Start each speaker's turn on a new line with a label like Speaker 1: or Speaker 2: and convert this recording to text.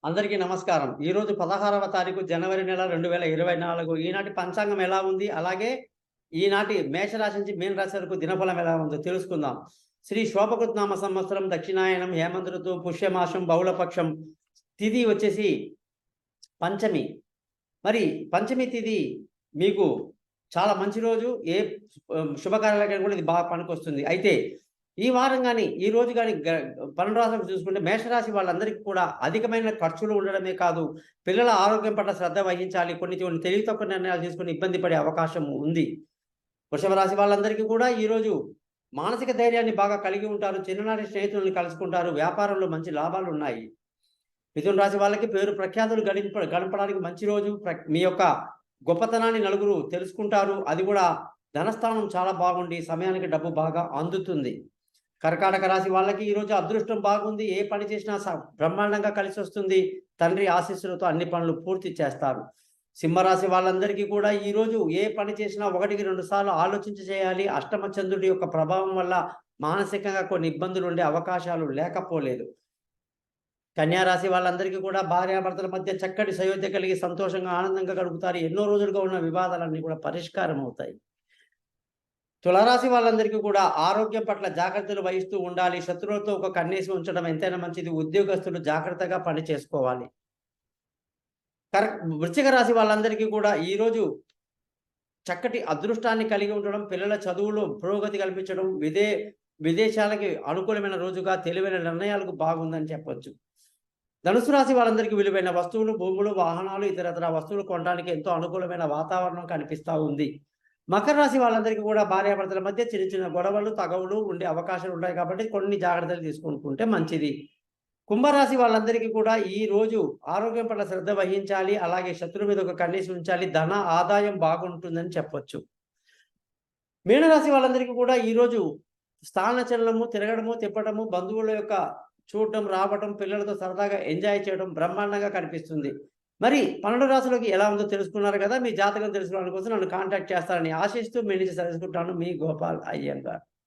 Speaker 1: అందరికీ నమస్కారం. ఈరోజు 16వ తారీఖు జనవరి నెల 2024. ఈనాటి పంచాంగం ఎలా ఉంది? అలాగే ఈనాటి మేషరాశి నుంచి మీన రాశి వరకు దినఫలం ఎలా ఉందో తెలుసుకుందాం. శ్రీ శోభకృత్నామ సంవత్సరం, దక్షిణాయనం, హేమంత ఋతువు, పుష్యమాసం, బహుళపక్షం. తిథి వచ్చేసి పంచమి. మరి పంచమి తిథి మీకు చాలా మంచి రోజు. ఏ శుభకార్యాలకైనా కూడా ఇది బాగా పనికొస్తుంది. అయితే ఈ వారం గాని, ఈ రోజు గాని 12 రాశులకు చూసుకుంటే మేషరాశి వాళ్ళందరికీ కూడా అధికమైన ఖర్చులు ఉండడమే కాదు, పిల్లల ఆరోగ్యం పట్ల శ్రద్ధ వహించాలి. కొన్ని తెలివి తక్కువ నిర్ణయాలు తీసుకొని ఇబ్బంది పడే అవకాశం ఉంది. వృషభ రాశి వాళ్ళందరికీ కూడా ఈరోజు మానసిక ధైర్యాన్ని బాగా కలిగి ఉంటారు. చిన్ననాటి స్నేహితులను కలుసుకుంటారు. వ్యాపారంలో మంచి లాభాలు ఉన్నాయి. మిథున రాశి వాళ్ళకి పేరు ప్రఖ్యాతులు గడపడానికి మంచి రోజు. మీ యొక్క గొప్పతనాన్ని నలుగురు తెలుసుకుంటారు. అది కూడా ధనస్థానం చాలా బాగుండి సమయానికి డబ్బు బాగా అందుతుంది. కర్కాటక రాశి వాళ్ళకి ఈరోజు అదృష్టం బాగుంది. ఏ పని చేసినా బ్రహ్మాండంగా కలిసి వస్తుంది. తండ్రి ఆశీస్సులతో అన్ని పనులు పూర్తి చేస్తారు. సింహరాశి వాళ్ళందరికీ కూడా ఈరోజు ఏ పని చేసినా 1-2 సార్లు ఆలోచించి చేయాలి. అష్టమ చంద్రుడి యొక్క ప్రభావం వల్ల మానసికంగా కొన్ని ఇబ్బందులు ఉండే అవకాశాలు లేకపోలేదు. కన్యా రాశి వాళ్ళందరికీ కూడా భార్యాభర్తల మధ్య చక్కటి సయోధ్య కలిగి సంతోషంగా ఆనందంగా గడుపుతారు. ఎన్నో రోజులుగా ఉన్న వివాదాలన్నీ కూడా పరిష్కారం అవుతాయి. తులారాశి వాళ్ళందరికీ కూడా ఆరోగ్యం పట్ల జాగ్రత్తలు వహిస్తూ ఉండాలి. శత్రువులతో ఒక కన్నేసి ఉంచడం ఎంతైనా మంచిది. ఉద్యోగస్తులు జాగ్రత్తగా పని చేసుకోవాలి. వృశ్చిక రాశి వాళ్ళందరికీ కూడా ఈరోజు చక్కటి అదృష్టాన్ని కలిగి ఉండడం, పిల్లల చదువులో పురోగతి కల్పించడం, విదేశాలకి అనుకూలమైన రోజుగా తెలివైన నిర్ణయాలకు బాగుందని చెప్పొచ్చు. ధనుసు రాశి వాళ్ళందరికీ విలువైన వస్తువులు, భూములు, వాహనాలు, ఇతరత్ర వస్తువులు కొనడానికి ఎంతో అనుకూలమైన వాతావరణం కనిపిస్తూ ఉంది. మకర రాశి వాళ్ళందరికీ కూడా భార్యాభర్తల మధ్య చిన్న చిన్న గొడవలు, తగవులు ఉండే అవకాశాలు ఉంటాయి కాబట్టి కొన్ని జాగ్రత్తలు తీసుకుంటే మంచిది. కుంభరాశి వాళ్ళందరికీ కూడా ఈ రోజు ఆరోగ్యం పట్ల శ్రద్ధ వహించాలి. అలాగే శత్రువు మీద ఒక కన్నేసి ఉంచాలి. ధన ఆదాయం బాగుంటుందని చెప్పొచ్చు. మీనరాశి వాళ్ళందరికీ కూడా ఈరోజు స్థానచలనము, తిరగడము, తిప్పడము, బంధువుల యొక్క చూడటం, రావటం, పిల్లలతో సరదాగా ఎంజాయ్ చేయడం బ్రహ్మాండంగా కనిపిస్తుంది. మరి 12 రాశులకి ఎలా ఉందో తెలుసుకున్నారు కదా. మీ జాతకం తెలుసుకోవడం కోసం నన్ను కాంటాక్ట్ చేస్తారని ఆశిస్తూ మీ నుంచి తెలుసుకుంటాను. మీ గోపాల్ అయ్యంగార్.